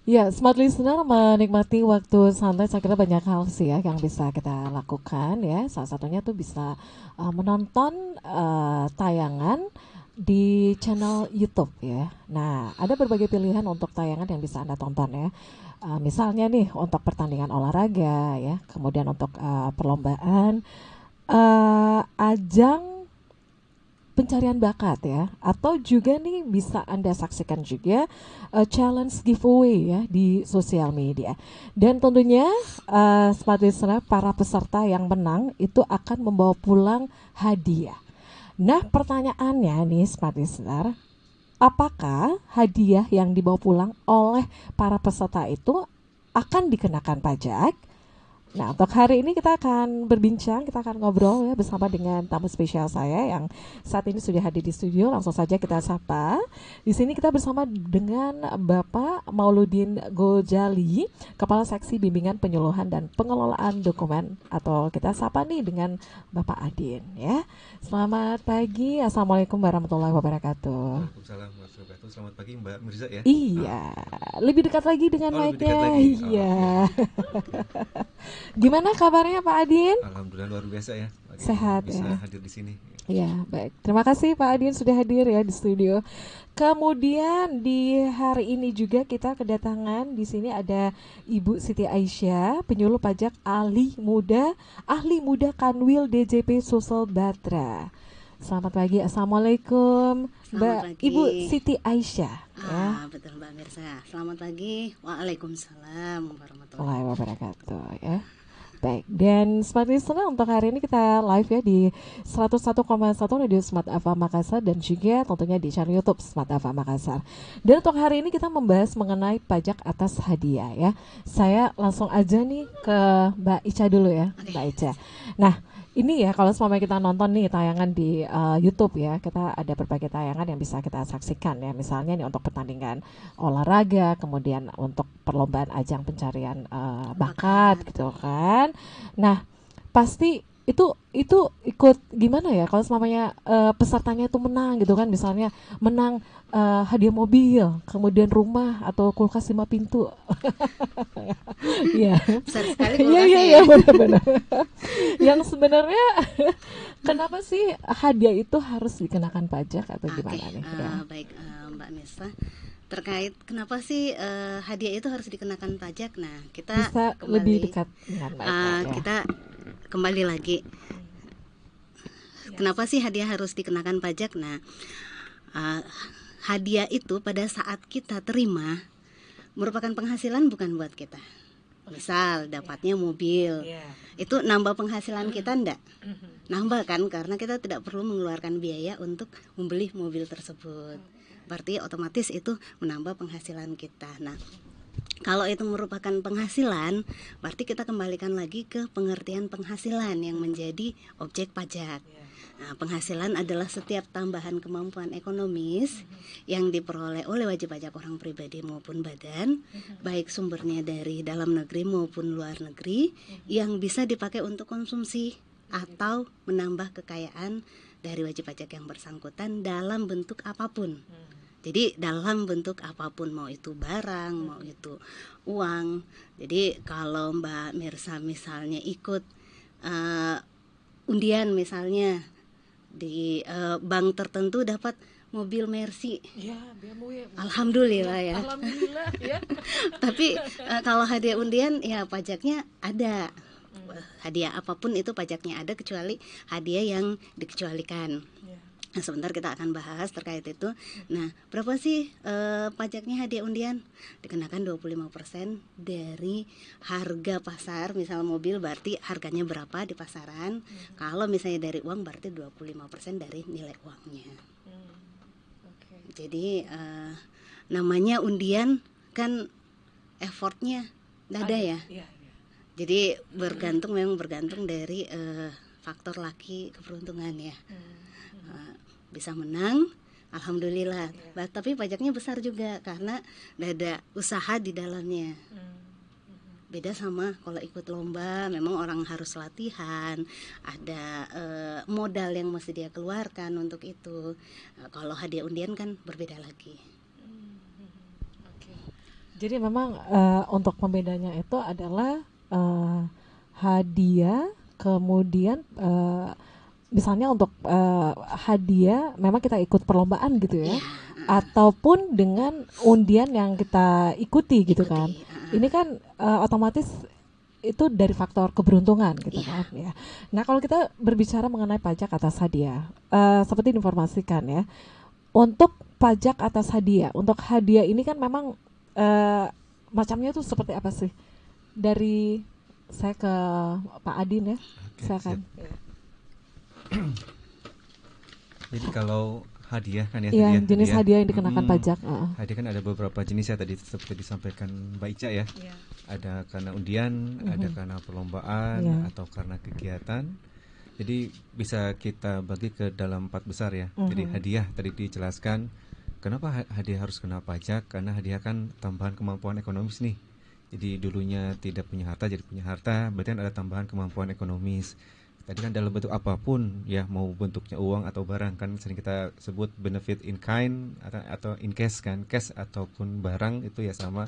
Ya, smart listener menikmati waktu santai saya kira banyak hal sih ya yang bisa kita lakukan ya. Salah satunya tuh bisa menonton tayangan di channel YouTube ya. Nah, ada berbagai pilihan untuk tayangan yang bisa Anda tonton ya. Misalnya nih untuk pertandingan olahraga ya, kemudian untuk perlombaan, ajang pencarian bakat ya, atau juga nih bisa Anda saksikan juga challenge giveaway ya di sosial media. Dan tentunya smart listener, para peserta yang menang itu akan membawa pulang hadiah. Nah, pertanyaannya nih smart listener, apakah hadiah yang dibawa pulang oleh para peserta itu akan dikenakan pajak? Nah, untuk hari ini kita akan berbincang, kita akan ngobrol ya bersama dengan tamu spesial saya yang saat ini sudah hadir di studio. Langsung saja kita sapa. Di sini kita bersama dengan Bapak Mauludin Gojali, Kepala Seksi Bimbingan Penyuluhan dan Pengelolaan Dokumen, atau kita sapa nih dengan Bapak Adin ya. Selamat pagi. Assalamualaikum warahmatullahi wabarakatuh. Waalaikumsalam warahmatullahi wabarakatuh. Selamat pagi Mbak Mirza ya. Iya, lebih dekat lagi dengan Oh, lebih dekat mic-nya. lagi. Oh, Iya. oke. Gimana kabarnya Pak Adin? Alhamdulillah luar biasa ya. Lagi Sehat bisa ya. hadir di sini. Ya, baik. Terima kasih Pak Adin sudah hadir ya di studio. Kemudian di hari ini juga kita kedatangan di sini ada Ibu Siti Aisyah, penyuluh pajak ahli muda Kanwil DJP Sulsel Batra. Selamat pagi, assalamualaikum Selamat Mbak Ibu pagi. Siti Aisyah. Ya, Betul Mbak Mirza. Selamat pagi. Waalaikumsalam warahmatullahi Waalaikumsalam wabarakatuh. wabarakatuh ya. Baik, dan Smart Listener untuk hari ini kita live ya di 101,1 Radio Smart FM Makassar dan juga tentunya di channel YouTube Smart FM Makassar. Dan untuk hari ini kita membahas mengenai pajak atas hadiah ya. Saya langsung aja nih ke Mbak Ica dulu ya, Oke. Mbak Ica. Nah, ini ya kalau selama kita nonton nih tayangan di YouTube ya, kita ada berbagai tayangan yang bisa kita saksikan ya. Misalnya nih untuk pertandingan olahraga, kemudian untuk perlombaan ajang pencarian bakat Bakat. gitu kan. Nah, pasti itu ikut gimana ya kalau selamanya pesertanya itu menang gitu kan, misalnya menang hadiah mobil, kemudian rumah atau kulkas 5 pintu. Iya. Besar sekali Iya iya kulkasnya iya ya. benar-benar. Yang sebenarnya kenapa sih hadiah itu harus dikenakan pajak atau Oke, gimana nih ya? baik Mbak Mirza. Terkait kenapa sih hadiah itu harus dikenakan pajak? Nah, Bisa lebih dekat dengan mic-nya ya. kita kembali lagi. Kenapa sih hadiah harus dikenakan pajak? Nah, eh, hadiah itu pada saat kita terima merupakan penghasilan bukan buat kita. Misal dapatnya mobil, itu nambah penghasilan kita enggak? Nambah kan, karena kita tidak perlu mengeluarkan biaya untuk membeli mobil tersebut. Berarti otomatis itu menambah penghasilan kita. Nah, kalau itu merupakan penghasilan, berarti kita kembalikan lagi ke pengertian penghasilan yang menjadi objek pajak. Nah, penghasilan adalah setiap tambahan kemampuan ekonomis yang diperoleh oleh wajib pajak orang pribadi maupun badan, baik sumbernya dari dalam negeri maupun luar negeri, yang bisa dipakai untuk konsumsi atau menambah kekayaan dari wajib pajak yang bersangkutan dalam bentuk apapun. Jadi dalam bentuk apapun, mau itu barang, mau itu uang. Jadi kalau Mbak Mirsa misalnya ikut undian misalnya di bank tertentu dapat mobil Mercy, Ya, BMW. alhamdulillah ya. Alhamdulillah ya. Tapi kalau hadiah undian ya pajaknya ada. Hadiah apapun itu pajaknya ada kecuali hadiah yang dikecualikan. Nah, sebentar kita akan bahas terkait itu. Nah, berapa sih pajaknya hadiah undian? Dikenakan 25% dari harga pasar. Misal mobil berarti harganya berapa di pasaran. Kalau misalnya dari uang berarti 25% dari nilai uangnya. Jadi namanya undian kan effortnya ada ya. Jadi memang bergantung dari faktor laki keberuntungan ya. Bisa menang, alhamdulillah. Tapi pajaknya besar juga karena ada usaha di dalamnya. Beda sama kalau ikut lomba, memang orang harus latihan, ada modal yang mesti dia keluarkan untuk itu. Kalau hadiah undian kan berbeda lagi. Jadi memang untuk pembedanya itu adalah hadiah, kemudian misalnya untuk hadiah memang kita ikut perlombaan gitu ya, ataupun dengan undian yang kita ikuti gitu kan. Ini kan otomatis itu dari faktor keberuntungan gitu kan ya. Nah kalau kita berbicara mengenai pajak atas hadiah, seperti diinformasikan ya, untuk pajak atas hadiah, untuk hadiah ini kan memang macamnya tuh seperti apa sih? Dari saya ke Pak Adin ya, silakan. Jadi kalau hadiah kan ya, iya, jenis hadiah yang dikenakan pajak. Hadiah kan ada beberapa jenis ya tadi seperti disampaikan Mbak Ica ya. Ada karena undian, ada karena perlombaan, atau karena kegiatan. Jadi bisa kita bagi ke dalam 4 besar ya. Jadi hadiah tadi dijelaskan. Kenapa hadiah harus kena pajak? Karena hadiah kan tambahan kemampuan ekonomis nih. Jadi dulunya tidak punya harta jadi punya harta, berarti kan ada tambahan kemampuan ekonomis. Tadi kan dalam bentuk apapun ya, mau bentuknya uang atau barang, kan sering kita sebut benefit in kind atau in cash kan, cash ataupun barang itu ya sama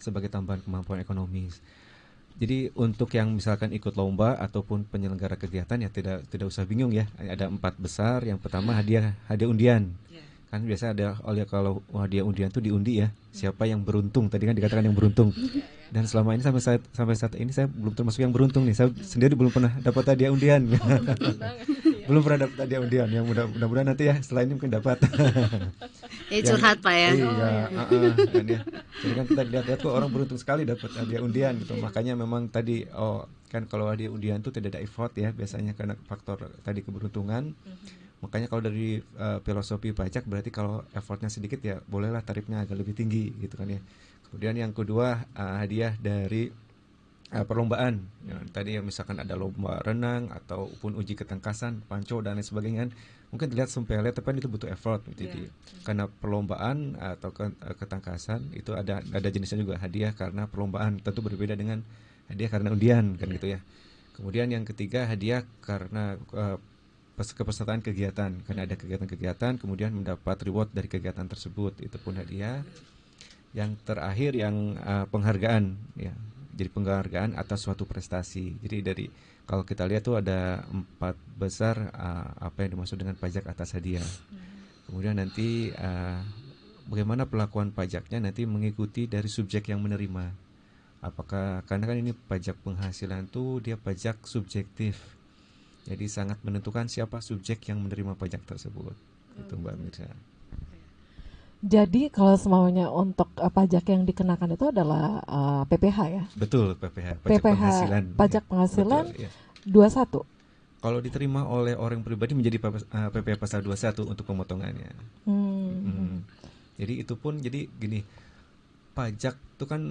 sebagai tambahan kemampuan ekonomis. Jadi untuk yang misalkan ikut lomba ataupun penyelenggara kegiatan ya tidak usah bingung ya. Ada 4 besar. Yang pertama hadiah undian. Kan biasa ada kalau hadiah undian tuh diundi ya. Siapa yang beruntung? Tadi kan dikatakan yang beruntung. Dan selama ini sampai saat ini saya belum termasuk yang beruntung nih. Saya sendiri belum pernah dapat hadiah undian. Belum pernah dapat hadiah undian. Yang mudah-mudahan nanti ya setelah ini mungkin dapat. Curhat Pak ya. Iya, kan ya. Jadi kan kita lihat kok orang beruntung sekali dapat hadiah undian gitu. Makanya memang tadi kan kalau hadiah undian itu tidak ada effort ya, biasanya karena faktor tadi keberuntungan. Makanya kalau dari filosofi pajak berarti kalau effortnya sedikit ya bolehlah tarifnya agak lebih tinggi gitu kan ya. Kemudian yang kedua hadiah dari perlombaan. Ya, tadi yang misalkan ada lomba renang ataupun uji ketangkasan, panco dan lain sebagainya. Mungkin dilihat sepele tapi kan itu butuh effort. Jadi karena perlombaan atau ketangkasan itu ada jenisnya juga, hadiah karena perlombaan tentu berbeda dengan hadiah karena undian kan gitu ya. Kemudian yang ketiga hadiah karena kepesertaan kegiatan, karena ada kegiatan-kegiatan kemudian mendapat reward dari kegiatan tersebut, itu pun hadiah. Yang terakhir yang penghargaan ya, jadi penghargaan atas suatu prestasi. Jadi dari kalau kita lihat tuh ada 4 besar apa yang dimaksud dengan pajak atas hadiah. Kemudian nanti bagaimana pelakuan pajaknya nanti mengikuti dari subjek yang menerima. Apakah karena kan ini pajak penghasilan tuh dia pajak subjektif. Jadi sangat menentukan siapa subjek yang menerima pajak tersebut. Itu Mbak Mirza. Jadi kalau semaunya untuk pajak yang dikenakan itu adalah PPh ya? Betul, PPh, pajak penghasilan. Pajak penghasilan. Betul, ya. 21. Kalau diterima oleh orang pribadi menjadi PPh pasal 21 untuk pemotongannya. Jadi itu pun jadi gini, pajak itu kan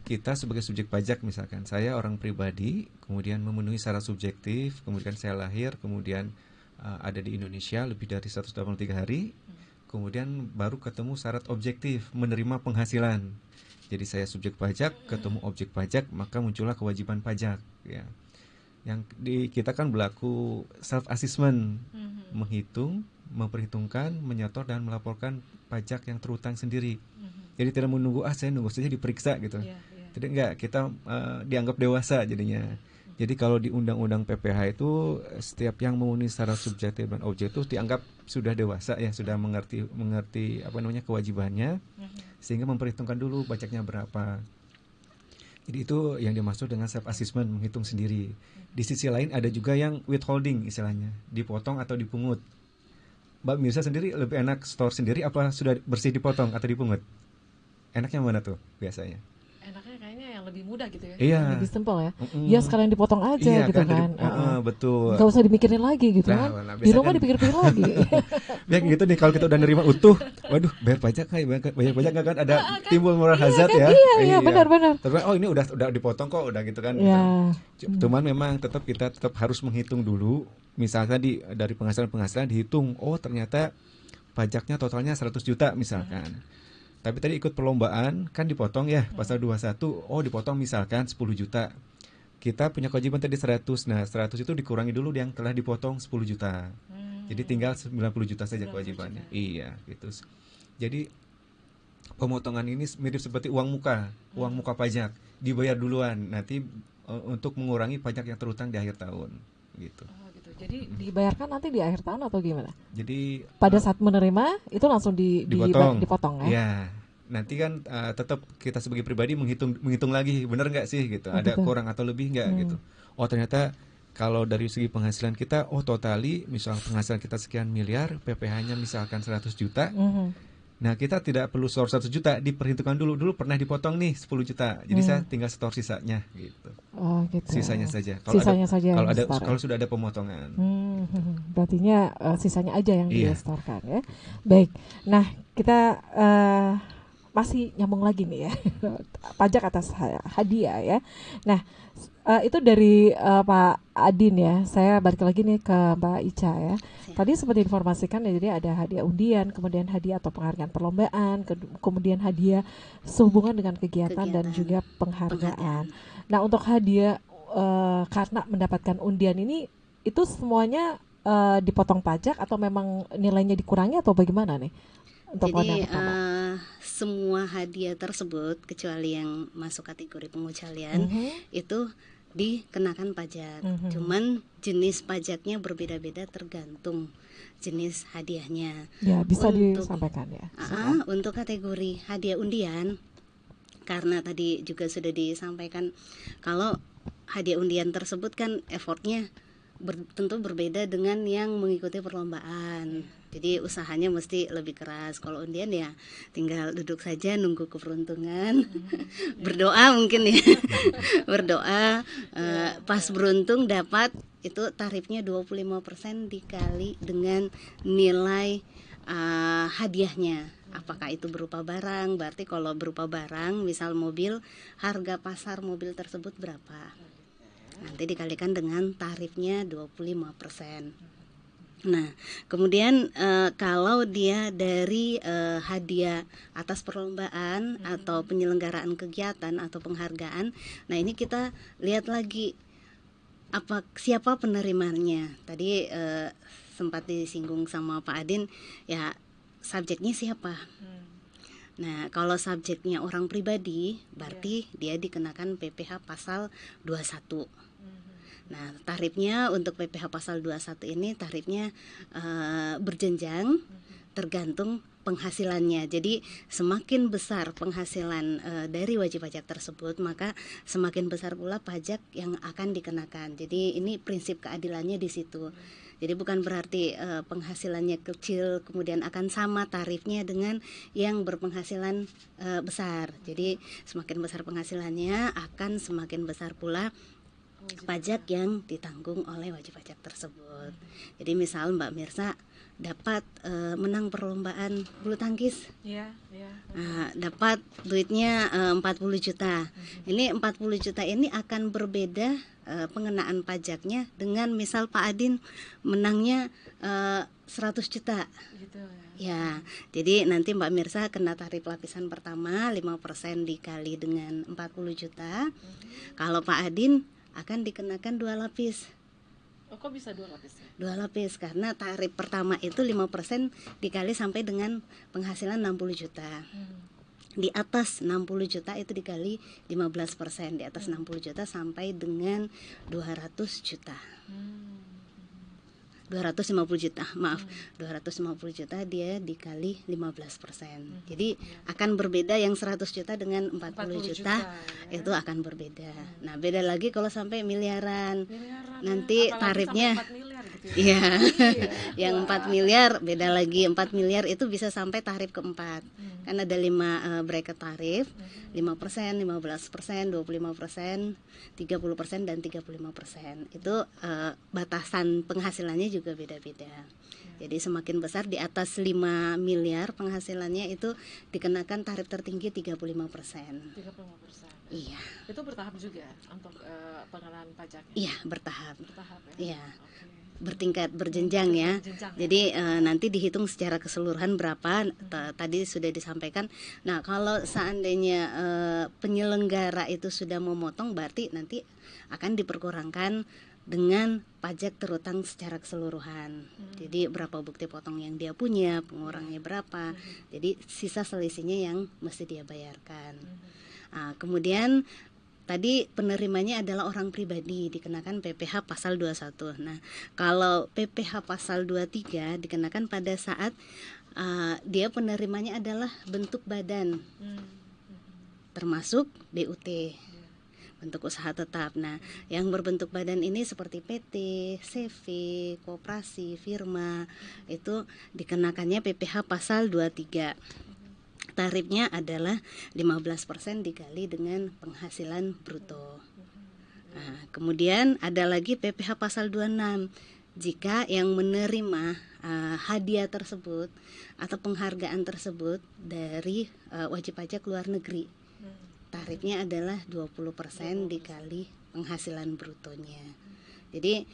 kita sebagai subjek pajak, misalkan saya orang pribadi kemudian memenuhi syarat subjektif, kemudian saya lahir, kemudian ada di Indonesia lebih dari 183 hari, kemudian baru ketemu syarat objektif menerima penghasilan. Jadi saya subjek pajak, ketemu objek pajak, maka muncullah kewajiban pajak ya. Yang kita kan berlaku self assessment, menghitung, memperhitungkan, menyetor dan melaporkan pajak yang terutang sendiri. Jadi tidak menunggu saya nunggu saja diperiksa gitu. Jadi enggak, kita dianggap dewasa jadinya. Jadi kalau di undang-undang PPh itu setiap yang memenuhi syarat subjektif dan objektif dianggap sudah dewasa ya, sudah mengerti apa namanya kewajibannya, sehingga memperhitungkan dulu pajaknya berapa. Jadi itu yang dimaksud dengan self assessment, menghitung sendiri. Di sisi lain ada juga yang withholding istilahnya, dipotong atau dipungut. Mbak Mirza sendiri lebih enak store sendiri apa sudah bersih dipotong atau dipungut? Enaknya mana tuh biasanya? Enaknya kayaknya yang lebih mudah gitu ya. Iya. Lebih simpel ya. Ya sekalian dipotong aja iya, gitu kan. Betul. Gak usah dimikirin lagi gitu kan. Di rumah kan dipikir-pikir lagi. Ya gitu nih, kalau kita udah nerima utuh, waduh bayar pajak bayar pajak nggak kan, ada timbul moral hazard ya. Iya benar-benar. Tapi ini udah dipotong kok, udah gitu kan. Ya. Gitu. Cuman memang kita tetap harus menghitung dulu. Misalkan dari penghasilan dihitung, ternyata pajaknya totalnya 100 juta misalkan. Tapi tadi ikut perlombaan kan dipotong ya, pasal 21, dipotong misalkan 10 juta. Kita punya kewajiban tadi 100. Nah, 100 itu dikurangi dulu yang telah dipotong 10 juta. Jadi tinggal 90 juta saja kewajibannya. Iya, gitu. Jadi pemotongan ini mirip seperti uang muka pajak, dibayar duluan nanti untuk mengurangi pajak yang terutang di akhir tahun gitu. Oh, gitu. Jadi dibayarkan nanti di akhir tahun atau gimana? Jadi Pada saat menerima itu langsung dipotong ya? Ya, nanti kan tetap kita sebagai pribadi menghitung lagi benar nggak sih gitu, ada Gitu. kurang atau lebih nggak gitu. Oh ternyata kalau dari segi penghasilan kita, totali misal penghasilan kita sekian miliar, PPh-nya misalkan 100 juta. Nah, kita tidak perlu setor 100 juta, diperhitungkan dulu pernah dipotong nih 10 juta. Jadi saya tinggal setor sisanya gitu. Oh, gitu. Sisanya saja. Sisanya saja yang disetor, kalau sudah ada pemotongan. Berartinya sisanya aja yang Iya. disetorkan ya. Baik. Nah, kita masih nyambung lagi nih ya. Pajak atas hadiah ya. Nah, itu dari Pak Adin ya. Saya balik lagi nih ke Mbak Ica ya. Tadi seperti informasikan ya, jadi ada hadiah undian, kemudian hadiah atau penghargaan perlombaan, kemudian hadiah sehubungan dengan kegiatan dan juga penghargaan. Nah, untuk hadiah karena mendapatkan undian ini, itu semuanya dipotong pajak atau memang nilainya dikurangi atau bagaimana nih? Untuk Jadi semua hadiah tersebut kecuali yang masuk kategori pengecualian itu dikenakan pajak. Cuman jenis pajaknya berbeda-beda tergantung jenis hadiahnya. Ya, bisa disampaikan ya. Untuk kategori hadiah undian, karena tadi juga sudah disampaikan kalau hadiah undian tersebut kan effortnya tentu berbeda dengan yang mengikuti perlombaan. Jadi usahanya mesti lebih keras. Kalau undian ya tinggal duduk saja nunggu keberuntungan, berdoa mungkin ya, berdoa pas beruntung dapat, itu tarifnya 25% dikali dengan nilai hadiahnya. Apakah itu berupa barang? Berarti kalau berupa barang, misal mobil, harga pasar mobil tersebut berapa? Nanti dikalikan dengan tarifnya 25%. Nah, kemudian kalau dia dari hadiah atas perlombaan atau penyelenggaraan kegiatan atau penghargaan, nah ini kita lihat lagi siapa penerimanya. Tadi sempat disinggung sama Pak Adin, ya subjeknya siapa. Nah, kalau subjeknya orang pribadi, berarti dia dikenakan PPh pasal 21. Nah, tarifnya untuk PPh pasal 21 ini tarifnya berjenjang tergantung penghasilannya. Jadi semakin besar penghasilan dari wajib pajak tersebut, maka semakin besar pula pajak yang akan dikenakan. Jadi ini prinsip keadilannya di situ. Jadi bukan berarti penghasilannya kecil kemudian akan sama tarifnya dengan yang berpenghasilan besar. Jadi semakin besar penghasilannya akan semakin besar pula pajak yang ditanggung oleh wajib pajak tersebut. Jadi misal Mbak Mirsa dapat menang perlombaan bulu tangkis, dapat duitnya 40 juta. Ini 40 juta ini akan berbeda pengenaan pajaknya dengan misal Pak Adin menangnya 100 juta. Ya, jadi nanti Mbak Mirsa kena tarif lapisan pertama 5% dikali dengan 40 juta. Kalau Pak Adin akan dikenakan 2 lapis. Kok bisa 2 lapis? 2 lapis karena tarif pertama itu 5% dikali sampai dengan penghasilan 60 juta. Di atas 60 juta itu dikali 15%, di atas 60 juta sampai dengan 200 juta. 250 juta, maaf, 250 juta dia dikali 15%. Jadi akan berbeda yang 100 juta dengan 40 juta, itu akan berbeda. Nah, beda lagi kalau sampai miliaran. Nanti tarifnya iya. Yang 4 miliar beda lagi. 4 miliar itu bisa sampai tarif keempat. Kan ada 5 bracket tarif, 5%, 15%, 25%, 30% dan 35%. Itu batasan penghasilannya juga beda-beda. Jadi semakin besar di atas 5 miliar penghasilannya itu dikenakan tarif tertinggi 35%. 35%. Iya. Itu bertahap juga untuk pengenaan pajaknya. Iya, bertahap. Bertahap ya. Iya. Bertingkat, berjenjang ya. Jadi nanti dihitung secara keseluruhan berapa. Tadi sudah disampaikan. Nah, kalau seandainya penyelenggara itu sudah memotong, berarti nanti akan diperkurangkan dengan pajak terutang secara keseluruhan. Jadi berapa bukti potong yang dia punya, pengurangnya berapa. Jadi sisa selisihnya yang mesti dia bayarkan. Kemudian tadi penerimanya adalah orang pribadi, dikenakan PPh pasal 21. Nah, kalau PPh pasal 23 dikenakan pada saat dia penerimanya adalah bentuk badan, termasuk BUT, bentuk usaha tetap. Nah, yang berbentuk badan ini seperti PT, CV, koperasi, firma, itu dikenakannya PPh pasal 23. Tarifnya adalah 15% dikali dengan penghasilan bruto. Nah, kemudian ada lagi PPh pasal 26. Jika yang menerima hadiah tersebut atau penghargaan tersebut dari wajib pajak luar negeri, tarifnya adalah 20% dikali penghasilan brutonya. Jadi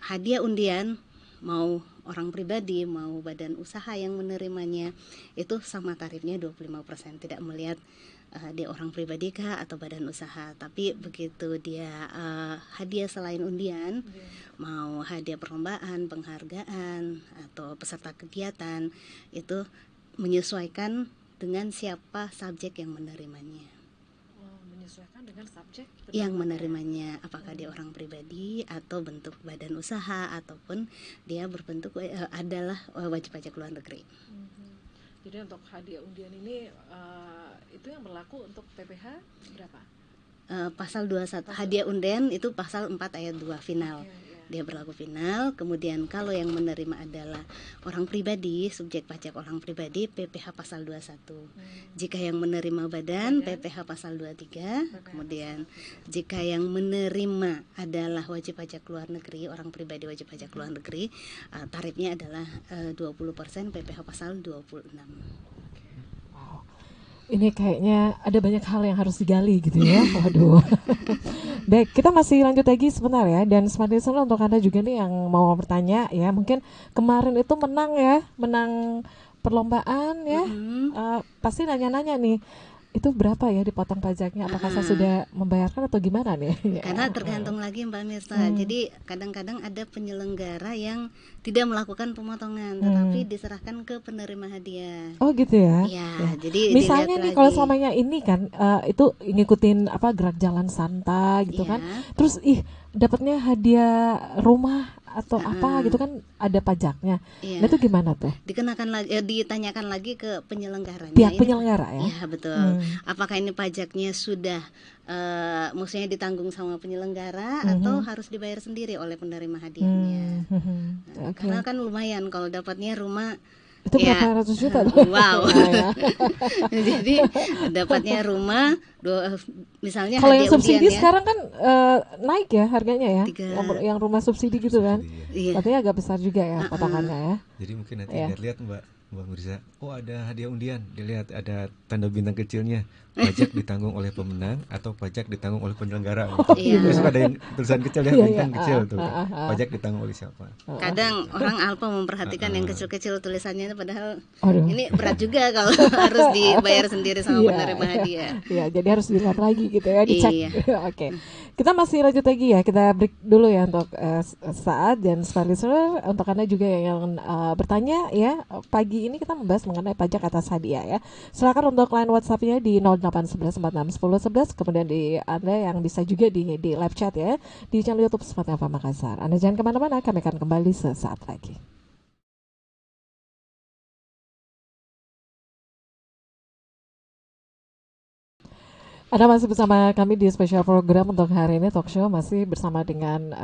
hadiah undian mau orang pribadi mau badan usaha yang menerimanya itu sama tarifnya 25%, tidak melihat dia orang pribadi kah atau badan usaha. Tapi begitu dia hadiah selain undian, mau hadiah perlombaan, penghargaan atau peserta kegiatan, itu menyesuaikan dengan siapa subjek yang menerimanya. Menyesuaikan dengan subjek Yang menerimanya, apakah dia orang pribadi atau bentuk badan usaha ataupun dia berbentuk adalah wajib pajak luar negeri. Jadi untuk hadiah undian ini itu yang berlaku untuk PPh berapa? Pasal 21 hadiah undian itu pasal 4 ayat 2 final. Dia berlaku final. Kemudian kalau yang menerima adalah orang pribadi, subjek pajak orang pribadi, PPh pasal 21. Jika yang menerima badan, PPh pasal 23. Kemudian jika yang menerima adalah wajib pajak luar negeri, orang pribadi wajib pajak luar negeri, tarifnya adalah 20%, PPh pasal 26. Ini kayaknya ada banyak hal yang harus digali gitu ya. Waduh. Baik, kita masih lanjut lagi sebentar ya. Dan smart listener, untuk Anda juga nih yang mau bertanya ya, mungkin kemarin itu menang perlombaan ya. Pasti nanya-nanya nih, itu berapa ya dipotong pajaknya? Apakah saya sudah membayarkan atau gimana nih? Karena tergantung lagi Mbak Mirsa. Jadi kadang-kadang ada penyelenggara yang tidak melakukan pemotongan, tetapi diserahkan ke penerima hadiah. Oh gitu ya? Ya, jadi misalnya nih kalau selamanya ini kan itu ngikutin gerak jalan santai gitu kan, terus dapatnya hadiah rumah atau apa gitu kan, ada pajaknya. Nah itu gimana tuh? Dikenakan lagi, ditanyakan lagi ke penyelenggaranya. Pihak penyelenggara ya? Iya betul. Apakah ini pajaknya sudah maksudnya ditanggung sama penyelenggara atau harus dibayar sendiri oleh penerima hadiahnya? Karena kan lumayan kalau dapatnya rumah. Itu berapa ratus juta tuh? Wow. Jadi dapatnya rumah misalnya kalau yang subsidi ya, sekarang kan naik ya harganya ya, yang rumah subsidi gitu kan, katanya agak besar juga ya potongannya ya. Jadi mungkin nanti lihat Mbak Mirza, oh ada hadiah undian, dilihat ada tanda bintang kecilnya, pajak ditanggung oleh pemenang atau pajak ditanggung oleh penyelenggara. Terus ada yang tulisan kecil ya, bintang kecil tuh, pajak ditanggung oleh siapa. Kadang orang alpa memperhatikan yang kecil-kecil tulisannya, padahal ini berat juga kalau harus dibayar sendiri sama penerima hadiah. Iya, jadi harus dilihat lagi gitu ya, dicek. Oke. Kita masih lanjut lagi ya, kita break dulu ya untuk saat dan smart listener. Untuk Anda juga yang bertanya ya, pagi ini kita membahas mengenai pajak atas hadiah ya. Silakan untuk line WhatsApp-nya di 0811461011, kemudian di Anda yang bisa juga di live chat ya di channel YouTube Smart FM Makassar. Anda jangan kemana-mana, kami akan kembali sesaat lagi. Anda masih bersama kami di spesial program untuk hari ini, talk show masih bersama dengan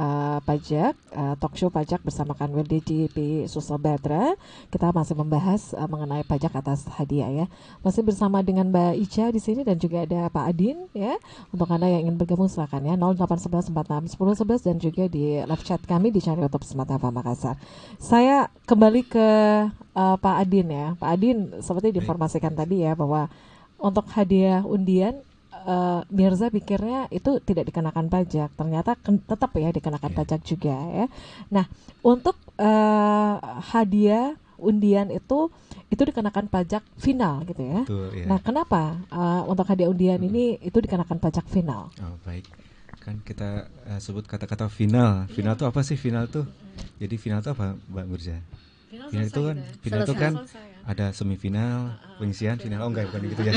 pajak, talk show pajak bersama Kanwil DJP Susel Badra. Kita masih membahas mengenai pajak atas hadiah ya. Masih bersama dengan Mbak Ica di sini dan juga ada Pak Adin ya. Untuk Anda yang ingin bergabung silakan ya 0811461011 dan juga di live chat kami di channel YouTube Smart FM Makassar. Saya kembali ke Pak Adin ya. Pak Adin, seperti diinformasikan tadi ya bahwa untuk hadiah undian Mirza pikirnya itu tidak dikenakan pajak, ternyata tetap ya dikenakan pajak juga ya. Nah, untuk hadiah undian itu dikenakan pajak final gitu ya. Betul, ya. Nah, kenapa untuk hadiah undian ini itu dikenakan pajak final? Oh, baik. kan kita sebut kata-kata final. Final itu apa sih final tuh? Jadi final itu apa, Mbak Mirza? Final itu kan, final itu kan ada semifinal, penyisihan, final. Oh enggak, bukan gitu ya.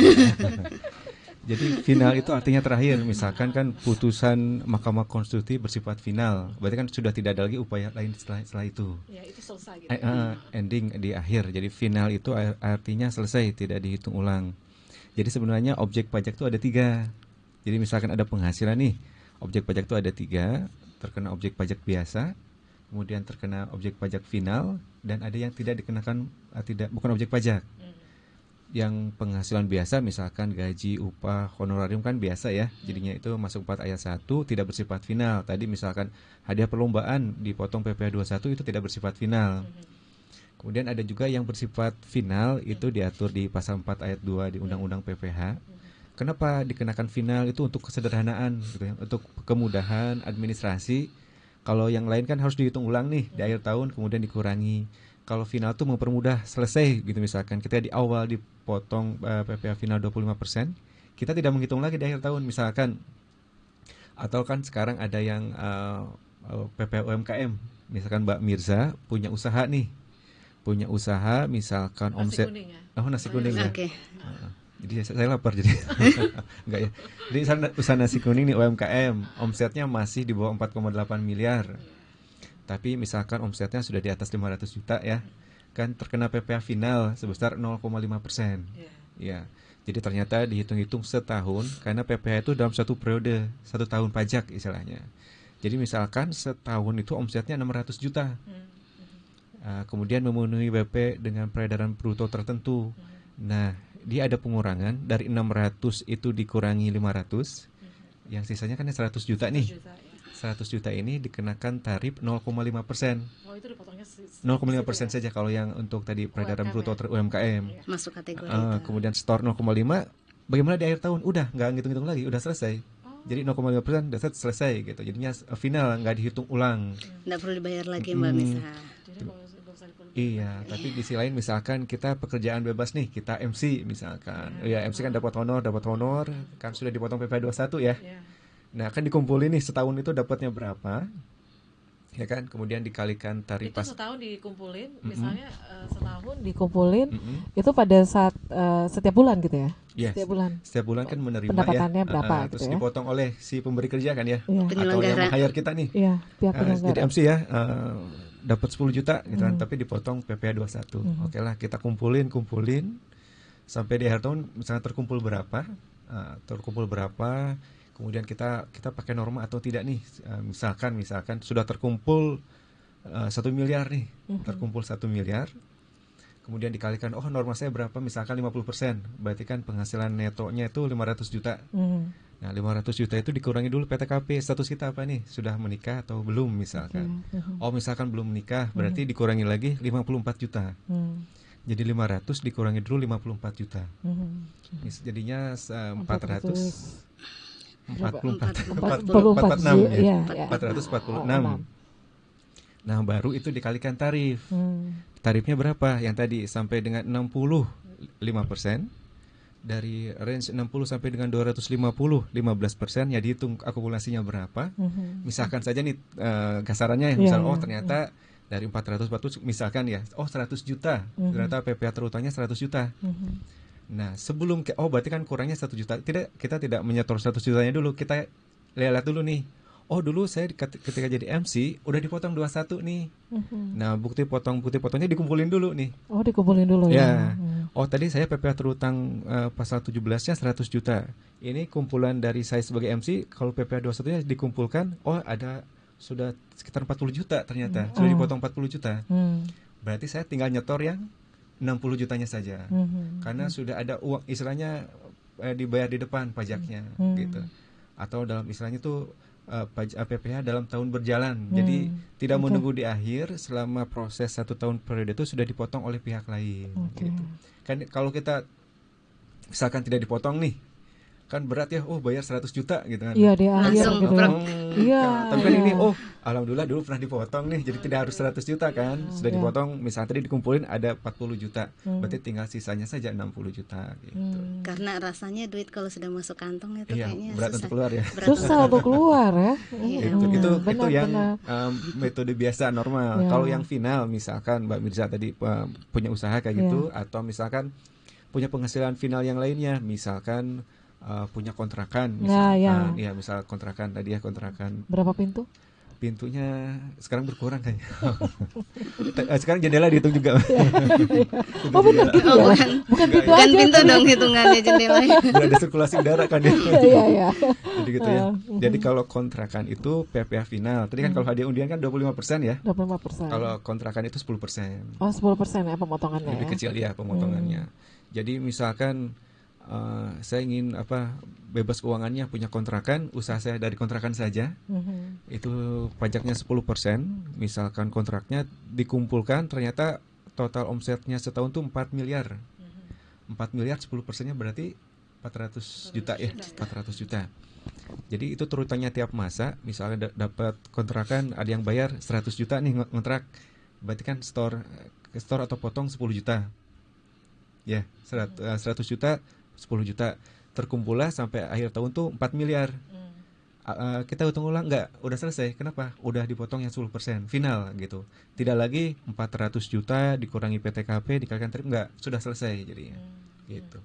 Jadi final itu artinya terakhir. Misalkan kan putusan Mahkamah Konstitusi bersifat final, berarti kan sudah tidak ada lagi upaya lain setelah itu. Ya, itu selesai gitu. Ending di akhir. Jadi final itu artinya selesai, tidak dihitung ulang. Jadi sebenarnya objek pajak itu ada 3. Jadi misalkan ada penghasilan nih, objek pajak itu ada 3, terkena objek pajak biasa, kemudian terkena objek pajak final, dan ada yang tidak dikenakan, bukan objek pajak. Yang penghasilan biasa misalkan gaji, upah, honorarium kan biasa ya. Jadinya itu masuk 4 ayat 1 tidak bersifat final. Tadi misalkan hadiah perlombaan dipotong PPh 21 itu tidak bersifat final. Kemudian ada juga yang bersifat final, itu diatur di pasal 4 ayat 2 di Undang-Undang PPh. Kenapa dikenakan final? Itu untuk kesederhanaan gitu ya, untuk kemudahan administrasi. Kalau yang lain kan harus dihitung ulang nih di akhir tahun kemudian dikurangi. Kalau final tuh mempermudah selesai gitu, misalkan kita di awal dipotong PPh final 25%, kita tidak menghitung lagi di akhir tahun misalkan. Atau kan sekarang ada yang PPh UMKM. Misalkan Mbak Mirza punya usaha nih. Punya usaha misalkan omset Kuning ya? nasi kuning ya. Oke. Jadi saya lapar jadi. Enggak ya. Jadi usaha nasi kuning nih UMKM, omsetnya masih di bawah 4,8 miliar. Tapi misalkan omsetnya sudah di atas 500 juta ya, kan terkena PPh final sebesar 0,5%. Ya. Jadi ternyata dihitung-hitung setahun, karena PPh itu dalam satu periode, 1 tahun pajak istilahnya. Jadi misalkan setahun itu omsetnya 600 juta. Kemudian memenuhi BP dengan peredaran bruto tertentu. Nah, dia ada pengurangan dari 600 itu dikurangi 500, yang sisanya kan 100 juta nih. 100 juta ini dikenakan tarif 0,5%. Oh, itu dipotongnya 0,5% saja kalau yang untuk tadi peredaran bruto UMKM. Masuk kategori kemudian store 0,5. Bagaimana di akhir tahun? Udah nggak ngitung-ngitung lagi, udah selesai. Jadi 0,5% udah selesai gitu. Jadinya final, nggak dihitung ulang. Nggak perlu dibayar lagi Mbak Misa. Iya, tapi di sisi lain misalkan kita pekerjaan bebas nih, kita MC misalkan. Ya, MC kan dapat honor kan sudah dipotong PPh 21 ya. Nah, kan dikumpulin nih setahun itu dapatnya berapa? Ya kan, kemudian dikalikan tarif itu setahun dikumpulin, misalnya setahun dikumpulin, itu pada saat setiap bulan gitu ya? Yes. Setiap bulan kan menerima pendapatannya ya, berapa terus gitu ya? dipotong oleh si pemberi kerja kan ya, Penyelenggara. atau yang hire kita nih. Iya, pihak penyelenggara. Jadi MC ya, dapat 10 juta gitu kan, tapi dipotong PPh 21. Oke lah, kita kumpulin sampai di akhir tahun misalnya terkumpul berapa, kemudian kita pakai norma atau tidak nih. Misalkan sudah terkumpul 1 miliar nih, terkumpul 1 miliar, kemudian dikalikan, norma saya berapa, misalkan 50%, berarti kan penghasilan netonya itu 500 juta. Nah, 500 juta itu dikurangi dulu PTKP, status kita apa nih, sudah menikah atau belum misalkan. Misalkan belum menikah, berarti dikurangi lagi 54 juta. Jadi 500 dikurangi dulu 54 juta. Jadinya 446 ya. 446. Nah, baru itu dikalikan tarif. Tarifnya berapa? Yang tadi sampai dengan 65%. Dari range 60 sampai dengan 250, 15%, ya dihitung akumulasinya berapa. Misalkan saja nih kasarannya misalnya ternyata dari 440 misalkan ya, 100 juta. Ternyata PPh terutangnya 100 juta. Nah, sebelum berarti kan kurangnya 1 juta. Kita tidak menyetor 100 jutanya dulu. Kita lihat dulu nih. Dulu saya ketika jadi MC udah dipotong 21 nih. Nah, bukti potongnya dikumpulin dulu nih. Dikumpulin dulu ya. Tadi saya PPh terutang pasal 17-nya 100 juta. Ini kumpulan dari saya sebagai MC, kalau PPh 21-nya dikumpulkan, ada sudah sekitar 40 juta ternyata. Sudah dipotong 40 juta. Berarti saya tinggal nyetor yang 60 jutanya saja. Karena sudah ada uang, istilahnya dibayar di depan pajaknya gitu. Atau dalam istilahnya tuh PPh dalam tahun berjalan. Jadi tidak menunggu di akhir, selama proses 1 tahun periode itu sudah dipotong oleh pihak lain gitu. Kan kalau kita misalkan tidak dipotong nih, kan berat ya, bayar 100 juta gitu kan. Iya, di akhir Langsung gitu ya. brok. Iya, Tapi kan iya. ini alhamdulillah dulu pernah dipotong nih, jadi tidak harus 100 juta kan. Sudah Iya. dipotong, misalnya tadi dikumpulin ada 40 juta. Berarti tinggal sisanya saja 60 juta gitu. Karena rasanya duit kalau sudah masuk kantong itu Iya, kayaknya berat susah. untuk keluar ya. Berat Susah untuk keluar ya. Iya, Itu Benar, yang benar. metode biasa normal. Ya. Kalau yang final, misalkan Mbak Mirza tadi punya usaha kayak gitu, atau misalkan punya penghasilan final yang lainnya, misalkan punya kontrakan, misalkan, ya. misal kontrakan tadi ya, kontrakan Berapa pintu? pintunya sekarang berkurang kayaknya. Sekarang jendela dihitung juga. Oh benar gitu ya. bukan. Bukan pintu Bukan aja. pintu dong hitungannya jendelanya. Biar ada sirkulasi udara kan ya. Iya. Jadi gitu ya. Jadi kalau kontrakan itu PPh final. Tadi kan kalau hadiah undian kan 25% ya. 25%. Kalau kontrakan itu 10%. Oh 10% ya pemotongannya Lebih ya. kecil ya pemotongannya. Jadi misalkan saya ingin bebas keuangannya, punya kontrakan, usaha saya dari kontrakan saja, itu pajaknya 10%. Misalkan kontraknya dikumpulkan, ternyata total omsetnya setahun tuh 4 miliar. 4 miliar 10%-nya berarti 400 juta ya, 400 juta. Jadi itu turutannya tiap masa. Misalnya dapat kontrakan, ada yang bayar 100 juta nih ngontrak, berarti kan store atau potong 10 juta. Ya, 100 juta, 10 juta. Terkumpullah sampai akhir tahun tuh 4 miliar. Kita hitung ulang udah selesai. Kenapa? Udah dipotong yang 10% final gitu. Tidak lagi 400 juta dikurangi PTKP dikalikan tarif, sudah selesai jadinya. Gitu.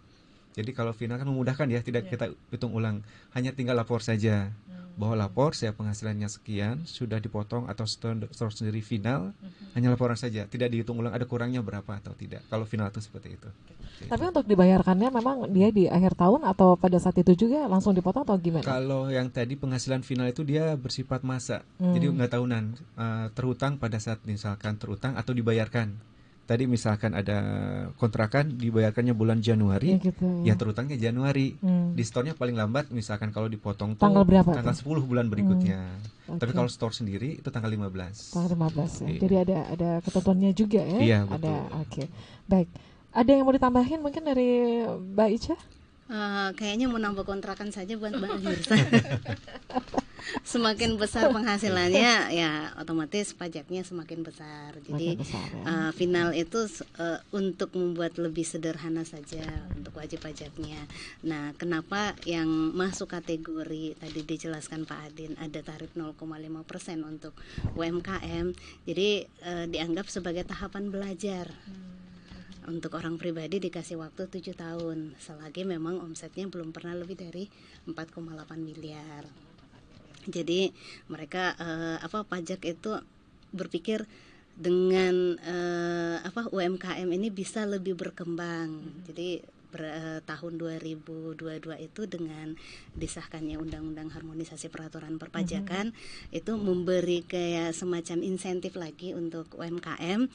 Jadi kalau final kan memudahkan ya, tidak kita hitung ulang. Hanya tinggal lapor saja. Bahwa lapor saya penghasilannya sekian, sudah dipotong atau store sendiri final, hanya laporan saja, tidak dihitung ulang ada kurangnya berapa atau tidak. Kalau final itu seperti itu. Tapi untuk dibayarkannya memang dia di akhir tahun atau pada saat itu juga langsung dipotong atau gimana? Kalau yang tadi penghasilan final itu dia bersifat masa, jadi nggak tahunan, terhutang pada saat misalkan terhutang atau dibayarkan. Tadi misalkan ada kontrakan dibayarkannya bulan Januari, ya terhutangnya Januari. Di store-nya paling lambat misalkan kalau dipotong tuh tanggal berapa? Tanggal 10 bulan berikutnya. Tapi kalau store sendiri itu tanggal 15. Tanggal 15 ya. Iya. Jadi ada ketentuannya juga ya. Iya, Ada. betul. Oke. Baik. Ada yang mau ditambahin mungkin dari Mbak Ica? Kayaknya mau nambah kontrakan saja buat Mbak Mirza. Semakin besar penghasilannya, ya otomatis pajaknya semakin besar. Jadi Semakin besar, ya. final itu untuk membuat lebih sederhana saja untuk wajib pajaknya. Nah, kenapa yang masuk kategori tadi dijelaskan Pak Adin ada tarif 0,5% untuk UMKM. Jadi dianggap sebagai tahapan belajar. Untuk orang pribadi dikasih waktu 7 tahun selagi memang omsetnya belum pernah lebih dari 4,8 miliar. Jadi mereka pajak itu berpikir dengan UMKM ini bisa lebih berkembang. Jadi tahun 2022 itu dengan disahkannya Undang-Undang Harmonisasi Peraturan Perpajakan itu memberi kayak semacam insentif lagi untuk UMKM.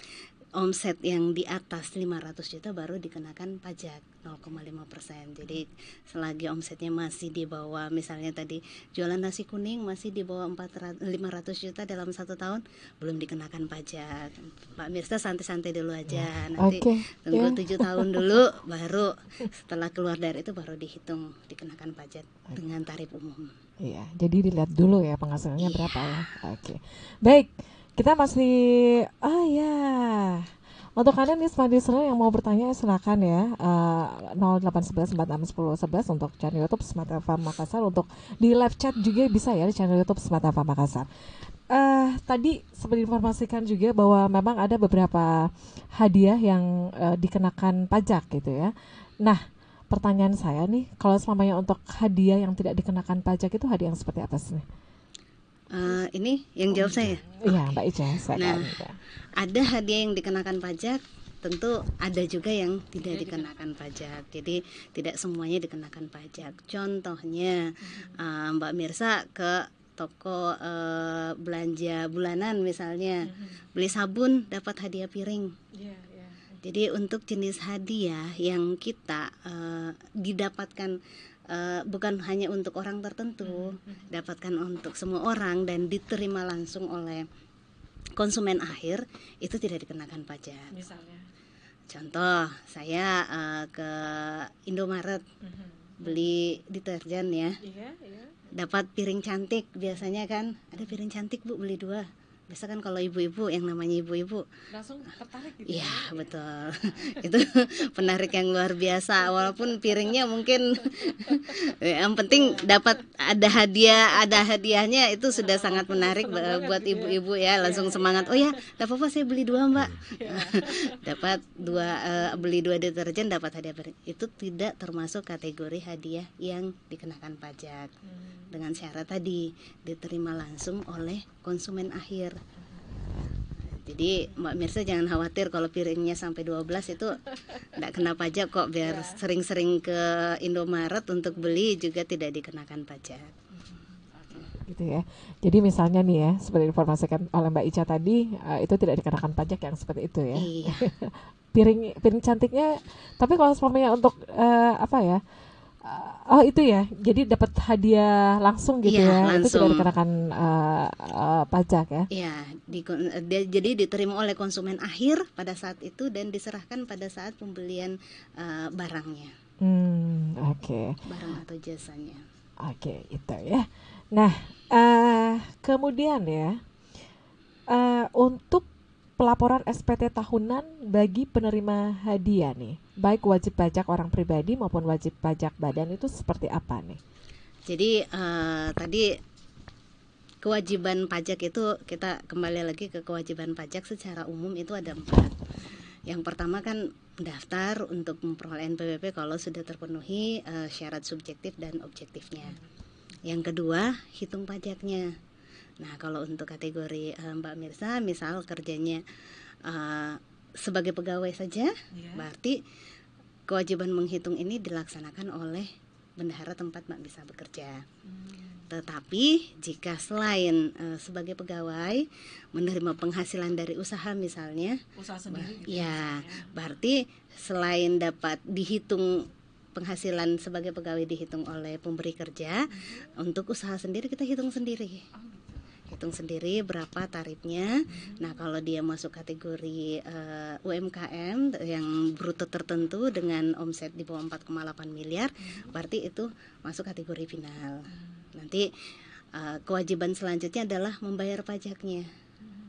Omset yang di atas 500 juta baru dikenakan pajak 0,5%. Jadi selagi omsetnya masih di bawah, misalnya tadi jualan nasi kuning masih di bawah 500 juta dalam 1 tahun, belum dikenakan pajak. Pak Mirza santai-santai dulu aja, nanti tunggu 7 tahun dulu, baru setelah keluar dari itu baru dihitung dikenakan pajak dengan tarif umum. Iya, jadi dilihat dulu ya penghasilannya berapa ya. Oke. Baik. Kita masih untuk kalian nih Smart Listener yang mau bertanya silakan ya 0811 461011 untuk channel YouTube Smart FM Makassar, untuk di live chat juga bisa ya di channel YouTube Smart FM Makassar. Tadi seperti informasikan juga bahwa memang ada beberapa hadiah yang dikenakan pajak gitu ya. Nah, pertanyaan saya nih, kalau selamanya untuk hadiah yang tidak dikenakan pajak itu hadiah yang seperti apa sih? Ini yang jawab saya. Iya, Mbak Ica. Nah, ada hadiah yang dikenakan pajak, tentu ada juga yang tidak dikenakan pajak. Jadi tidak semuanya dikenakan pajak. Contohnya Mbak Mirza ke toko belanja bulanan misalnya, beli sabun dapat hadiah piring. Jadi untuk jenis hadiah yang kita didapatkan bukan hanya untuk orang tertentu, dapatkan untuk semua orang dan diterima langsung oleh konsumen akhir, itu tidak dikenakan pajak. Misalnya, contoh saya ke Indomaret, beli deterjen ya, Iya, iya. dapat piring cantik. Biasanya kan ada piring cantik Bu, beli 2. Biasa kan kalau ibu-ibu, yang namanya ibu-ibu, Langsung tertarik gitu. iya betul. Itu penarik yang luar biasa. Walaupun piringnya mungkin yang penting dapat ada hadiahnya, itu sudah sangat menarik Senang banget buat gitu ya. ibu-ibu ya, langsung Iya, semangat. iya. Oh ya, enggak apa-apa saya beli 2 Mbak. Iya. Dapat beli 2 deterjen dapat hadiah piring. Itu tidak termasuk kategori hadiah yang dikenakan pajak. Dengan syarat tadi diterima langsung oleh konsumen akhir. Jadi Mbak Mirsa jangan khawatir kalau piringnya sampai 12 itu enggak kena pajak kok. Biar sering-sering ke Indomaret untuk beli juga tidak dikenakan pajak. Gitu ya. Jadi misalnya nih ya, seperti diinformasikan oleh Mbak Ica tadi, itu tidak dikenakan pajak yang seperti itu ya. Iya. Piring cantiknya, tapi kalau semuanya untuk apa ya? Oh itu ya, jadi dapat hadiah langsung gitu Iya, ya, itu tidak langsung. dikenakan pajak ya. Iya, jadi diterima oleh konsumen akhir pada saat itu dan diserahkan pada saat pembelian barangnya, Oke. barang atau jasanya. Oke, itu ya. Nah, kemudian ya, untuk pelaporan SPT tahunan bagi penerima hadiah nih, baik wajib pajak orang pribadi maupun wajib pajak badan itu seperti apa nih? Jadi tadi kewajiban pajak itu, kita kembali lagi ke kewajiban pajak secara umum itu ada 4. Yang pertama kan mendaftar untuk memperoleh NPWP kalau sudah terpenuhi syarat subjektif dan objektifnya. Yang kedua, hitung pajaknya. Nah, kalau untuk kategori Mbak Mirsa, misal kerjanya sebagai pegawai saja, berarti kewajiban menghitung ini dilaksanakan oleh bendahara tempat Mbak Mirsa bekerja. Tetapi jika selain sebagai pegawai menerima penghasilan dari usaha misalnya, Usaha sendiri. ya berarti selain dapat dihitung penghasilan sebagai pegawai dihitung oleh pemberi kerja, untuk usaha sendiri kita hitung sendiri. Hitung sendiri berapa tarifnya. Nah, kalau dia masuk kategori UMKM yang bruto tertentu dengan omset di bawah 4,8 miliar, berarti itu masuk kategori final. Nanti kewajiban selanjutnya adalah membayar pajaknya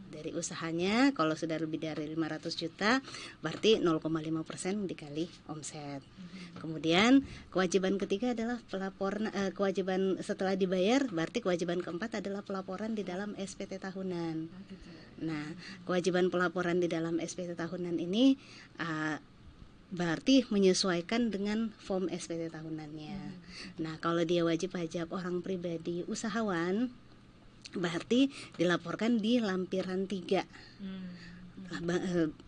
dari usahanya. Kalau sudah lebih dari 500 juta berarti 0,5% dikali omset. Kemudian kewajiban ketiga adalah pelaporan, kewajiban setelah dibayar, berarti kewajiban keempat adalah pelaporan di dalam SPT tahunan. Nah, kewajiban pelaporan di dalam SPT tahunan ini berarti menyesuaikan dengan form SPT tahunannya. Nah, kalau dia wajib pajak orang pribadi usahawan, berarti dilaporkan di lampiran 3.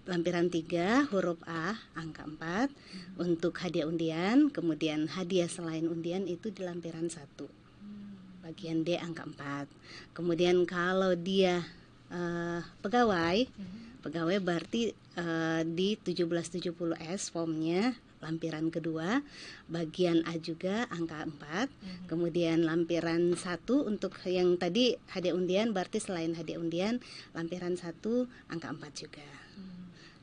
Lampiran 3 huruf A angka 4 untuk hadiah undian, kemudian hadiah selain undian itu di lampiran 1 bagian D angka 4. Kemudian kalau dia pegawai berarti di 1770S formnya lampiran kedua bagian A juga angka 4. Kemudian lampiran 1 untuk yang tadi hadiah undian, berarti selain hadiah undian lampiran 1 angka 4 juga.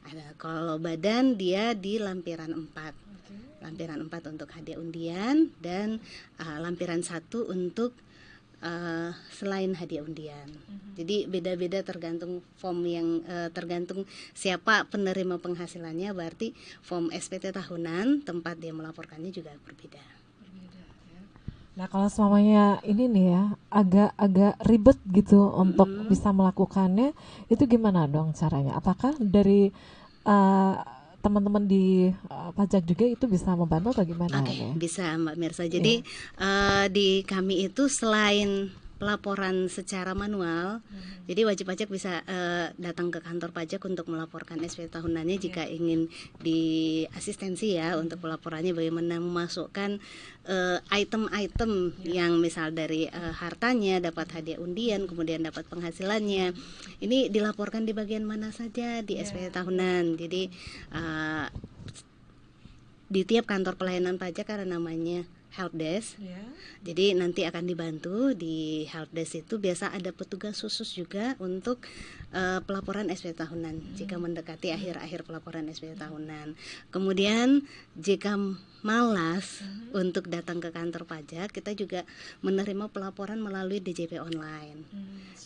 Ada kalau badan dia di lampiran 4. Lampiran 4 untuk hadiah undian dan lampiran 1 untuk selain hadiah undian. Jadi beda-beda tergantung form yang tergantung siapa penerima penghasilannya, berarti form SPT tahunan tempat dia melaporkannya juga berbeda. Nah, kalau semuanya ini nih ya agak ribet gitu untuk bisa melakukannya, itu gimana dong caranya? Apakah dari teman-teman di pajak juga itu bisa membantu atau gimana? Oke, bisa Mbak Mirsa. Jadi di kami itu selain pelaporan secara manual, jadi wajib pajak bisa datang ke kantor pajak untuk melaporkan SPT tahunannya jika ingin di asistensi ya untuk pelaporannya bagaimana memasukkan item-item yang misal dari hartanya, dapat hadiah undian, kemudian dapat penghasilannya. Ini dilaporkan di bagian mana saja di SPT tahunan. Jadi di tiap kantor pelayanan pajak karena namanya helpdesk. Jadi nanti akan dibantu di helpdesk itu biasa ada petugas khusus juga untuk pelaporan SPT tahunan jika mendekati akhir-akhir pelaporan SPT tahunan. Kemudian jika malas untuk datang ke kantor pajak, kita juga menerima pelaporan melalui DJP online.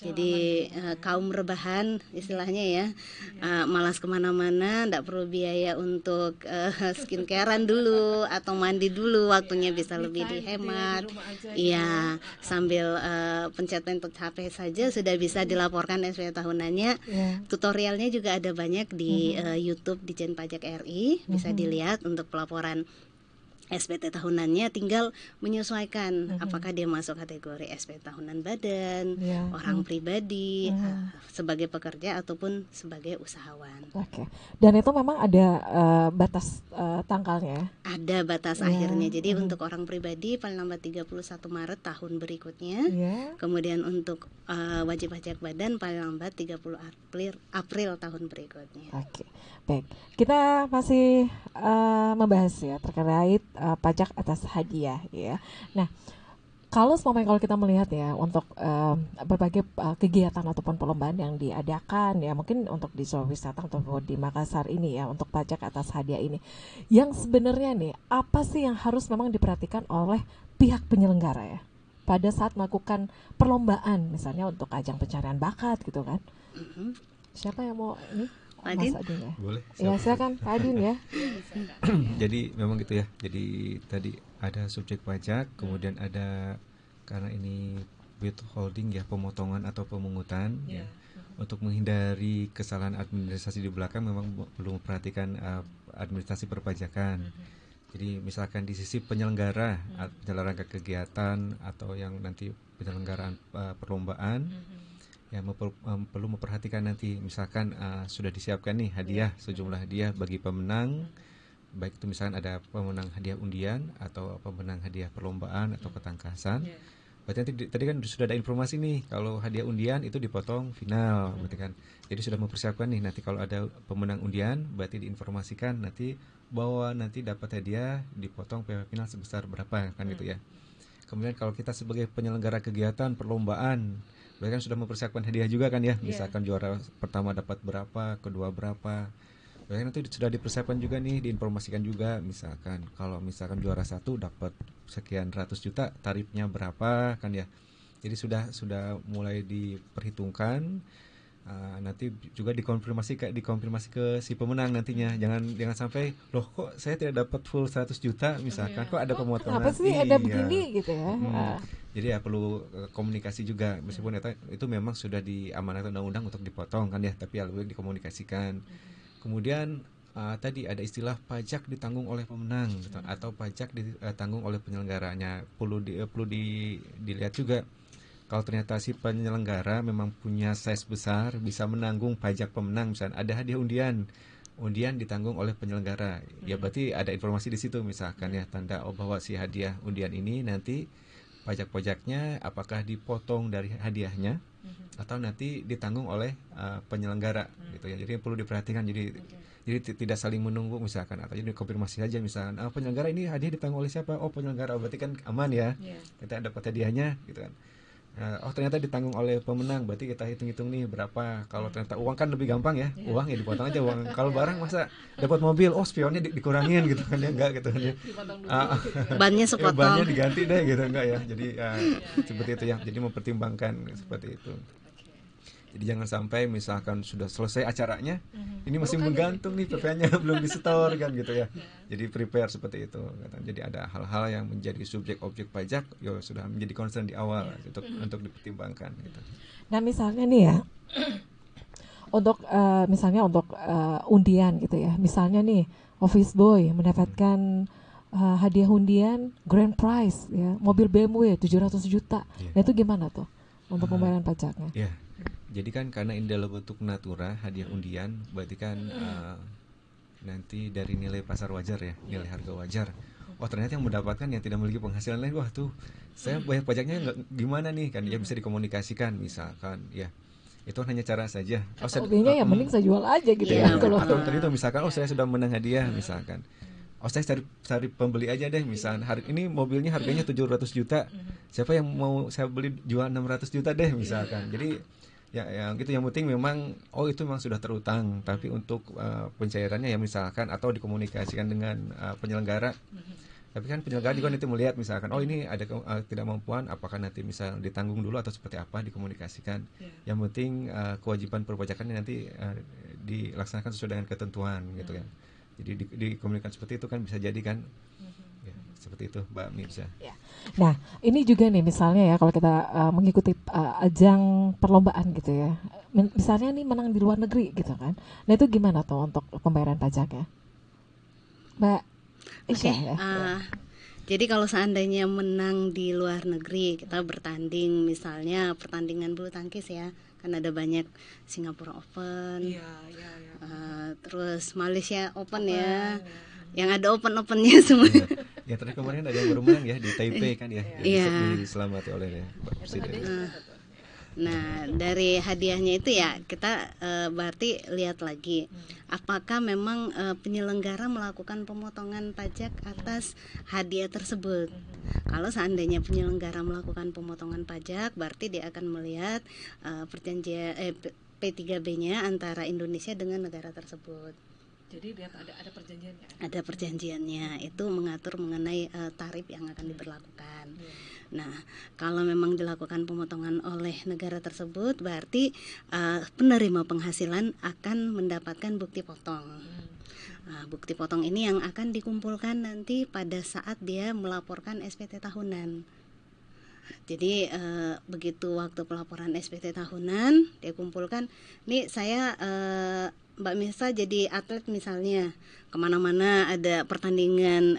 Jadi kaum rebahan istilahnya ya, malas kemana-mana, tidak perlu biaya untuk skincarean dulu atau mandi dulu, waktunya bisa lebih dihemat. Iya, sambil pencet HP saja sudah bisa dilaporkan SPT tahunannya. Tutorialnya juga ada banyak di YouTube Ditjen Pajak RI, bisa dilihat untuk pelaporan SPT tahunannya, tinggal menyesuaikan apakah dia masuk kategori SPT tahunan badan, orang pribadi, sebagai pekerja ataupun sebagai usahawan. Oke. Dan itu memang ada batas tanggalnya. Ada batas akhirnya. Jadi untuk orang pribadi paling lambat 31 Maret tahun berikutnya. Kemudian untuk wajib pajak badan paling lambat 30 April tahun berikutnya. Oke. Baik. Kita masih membahas ya terkait pajak atas hadiah ya. Nah, kalau kita melihat ya untuk berbagai kegiatan ataupun perlombaan yang diadakan ya, mungkin untuk di Sulawesi Selatan ataupun di Makassar ini ya, untuk pajak atas hadiah ini, yang sebenarnya nih apa sih yang harus memang diperhatikan oleh pihak penyelenggara ya pada saat melakukan perlombaan, misalnya untuk ajang pencarian bakat gitu kan? Siapa yang mau ini? Mas Adin ya? Boleh. Ya silakan Pak Adin ya. Jadi memang gitu ya. Jadi tadi ada subjek pajak, kemudian ada karena ini withholding ya, pemotongan atau pemungutan ya. Untuk menghindari kesalahan administrasi di belakang memang perlu memperhatikan administrasi perpajakan. Jadi misalkan di sisi penyelenggara, penyelenggara kegiatan atau yang nanti penyelenggaraan perlombaan, ya perlu memperhatikan nanti misalkan sudah disiapkan nih hadiah, sejumlah hadiah bagi pemenang, baik itu misalkan ada pemenang hadiah undian atau pemenang hadiah perlombaan atau ketangkasan. Berarti nanti tadi kan sudah ada informasi nih kalau hadiah undian itu dipotong final, berarti kan. Jadi sudah mempersiapkan nih nanti kalau ada pemenang undian berarti diinformasikan nanti bahwa nanti dapat hadiah dipotong PW final sebesar berapa kan gitu ya. Kemudian kalau kita sebagai penyelenggara kegiatan perlombaan berarti kan sudah mempersiapkan hadiah juga kan ya, misalkan juara pertama dapat berapa, kedua berapa. Berarti nanti sudah dipersiapkan juga nih, diinformasikan juga, misalkan kalau misalkan juara 1 dapat sekian ratus juta, tarifnya berapa kan ya. Jadi sudah mulai diperhitungkan. Nanti juga dikonfirmasi ke si pemenang nantinya. Jangan sampai loh kok saya tidak dapat full 100 juta misalkan, kok ada pemotongan. Kenapa sih ada begini gitu ya. Jadi ya perlu komunikasi juga, meskipun itu memang sudah diamanatkan undang-undang untuk dipotong kan ya, tapi ya lebih dikomunikasikan. Kemudian tadi ada istilah pajak ditanggung oleh pemenang atau pajak ditanggung oleh penyelenggaranya. Perlu dilihat juga kalau ternyata si penyelenggara memang punya size besar, bisa menanggung pajak pemenang, misalnya ada hadiah undian ditanggung oleh penyelenggara, ya berarti ada informasi di situ misalkan ya, tanda bahwa si hadiah undian ini nanti pajak-pajaknya apakah dipotong dari hadiahnya atau nanti ditanggung oleh penyelenggara gitu ya. Jadi perlu diperhatikan, jadi tidak saling menunggu misalkan, atau jadi konfirmasi saja misalkan penyelenggara ini hadiah ditanggung oleh siapa, oh penyelenggara, berarti kan aman ya, kita dapat hadiahnya gitu kan. Oh ternyata ditanggung oleh pemenang, berarti kita hitung-hitung nih berapa. Kalau ternyata uang kan lebih gampang ya, uang ya dipotong aja uang. Kalau barang masa dapat mobil, oh spionnya dikurangin gitu kan ya, enggak gitu kan ya. Bannya sepotong. Bannya diganti deh gitu, enggak ya. Jadi seperti itu ya. Jadi mempertimbangkan seperti itu. Jadi jangan sampai misalkan sudah selesai acaranya, ini masih menggantung nih PP-nya belum disetor kan gitu ya. Jadi prepare seperti itu. Jadi ada hal-hal yang menjadi subjek objek pajak, ya sudah menjadi concern di awal untuk dipertimbangkan. Gitu. Nah misalnya nih ya, untuk misalnya untuk undian gitu ya, misalnya nih office boy mendapatkan hadiah undian grand prize ya, mobil BMW 700 juta. Nah itu gimana tuh untuk pembayaran pajaknya? Jadi kan karena ini dalam bentuk natura hadiah undian, berarti kan nanti dari nilai pasar wajar ya, nilai harga wajar. Oh ternyata yang mendapatkan yang tidak memiliki penghasilan lain, wah tuh saya bayar pajaknya gimana nih kan, ya bisa dikomunikasikan misalkan ya. Itu hanya cara saja. Hobinya yang mending saya jual aja gitu ya. Atau tadi itu misalkan saya sudah menang hadiah misalkan. Saya cari pembeli aja deh, misalkan ini mobilnya harganya 700 juta. Siapa yang mau saya beli jual 600 juta deh misalkan. Jadi Ya, yang itu yang penting memang itu memang sudah terutang, tapi untuk pencairannya ya misalkan atau dikomunikasikan dengan penyelenggara. Tapi kan penyelenggara juga nanti melihat misalkan ini ada ketidakmampuan, apakah nanti misal ditanggung dulu atau seperti apa, dikomunikasikan. Yang penting kewajiban perpajakannya nanti dilaksanakan sesuai dengan ketentuan gitu kan. Jadi dikomunikasikan seperti itu kan bisa jadi kan. Ya, seperti itu Mbak Mirza. Ya. Nah, ini juga nih misalnya ya kalau kita mengikuti ajang perlombaan gitu ya. Misalnya nih menang di luar negeri gitu kan. Nah, itu gimana tuh untuk pembayaran pajaknya? Mbak Isya ya. Jadi kalau seandainya menang di luar negeri, kita bertanding misalnya pertandingan bulu tangkis ya, kan ada banyak Singapura Open, terus Malaysia Open ya, yang ada open-opennya semua. Ya terakhir kemarin ada yang baru menang ya di Taipei kan ya, yang diselamati oleh Pak Presiden. Nah, dari hadiahnya itu ya kita berarti lihat lagi apakah memang penyelenggara melakukan pemotongan pajak atas hadiah tersebut. Kalau seandainya penyelenggara melakukan pemotongan pajak, berarti dia akan melihat perjanjian P3B-nya antara Indonesia dengan negara tersebut. Jadi lihat ada perjanjiannya. Ada perjanjiannya, itu mengatur mengenai tarif yang akan diberlakukan. Nah, kalau memang dilakukan pemotongan oleh negara tersebut, berarti penerima penghasilan akan mendapatkan bukti potong. Bukti potong ini yang akan dikumpulkan nanti pada saat dia melaporkan SPT tahunan. Jadi begitu waktu pelaporan SPT tahunan dia kumpulkan, nih saya Mbak Misa jadi atlet misalnya, kemana-mana ada pertandingan